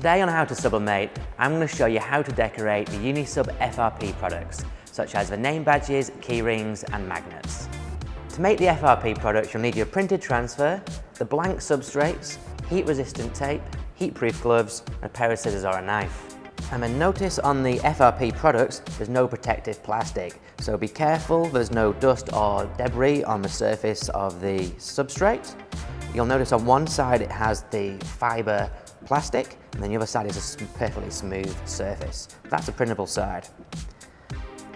Today on How to Sublimate, I'm going to show you how to decorate the UniSub FRP products, such as the name badges, key rings and magnets. To make the FRP products, you'll need your printed transfer, the blank substrates, heat-resistant tape, heat-proof gloves, and a pair of scissors or a knife. And then notice on the FRP products, there's no protective plastic, so be careful there's no dust or debris on the surface of the substrate. You'll notice on one side it has the fibre plastic, and then the other side is a perfectly smooth surface. That's the printable side.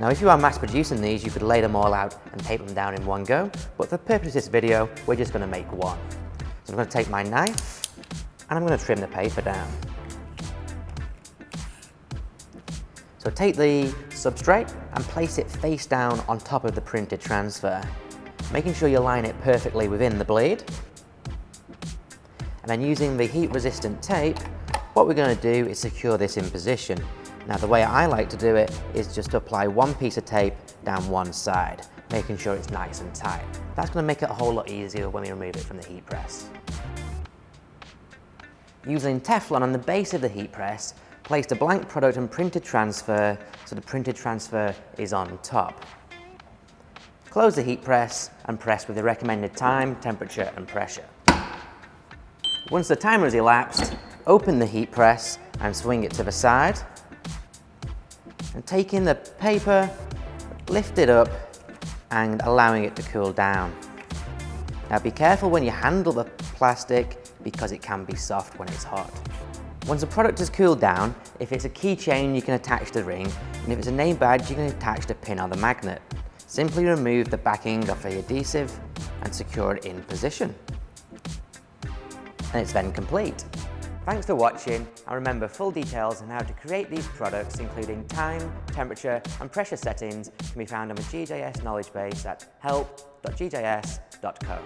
Now if you are mass producing these, you could lay them all out and tape them down in one go, but for the purpose of this video, we're just going to make one. So I'm going to take my knife and I'm going to trim the paper down. So take the substrate and place it face down on top of the printed transfer, making sure you line it perfectly within the blade. And then using the heat-resistant tape, what we're going to do is secure this in position. Now the way I like to do it is just to apply one piece of tape down one side, making sure it's nice and tight. That's going to make it a whole lot easier when we remove it from the heat press. Using Teflon on the base of the heat press, place the blank product and printed transfer so the printed transfer is on top. Close the heat press and press with the recommended time, temperature and pressure. Once the timer has elapsed, open the heat press and swing it to the side. And taking the paper, lift it up and allowing it to cool down. Now be careful when you handle the plastic because it can be soft when it's hot. Once the product has cooled down, if it's a keychain you can attach the ring, and if it's a name badge you can attach the pin or the magnet. Simply remove the backing of the adhesive and secure it in position. And it's then complete. Thanks for watching, and remember full details on how to create these products, including time, temperature and pressure settings, can be found on the GJS knowledge base at help.gjs.co.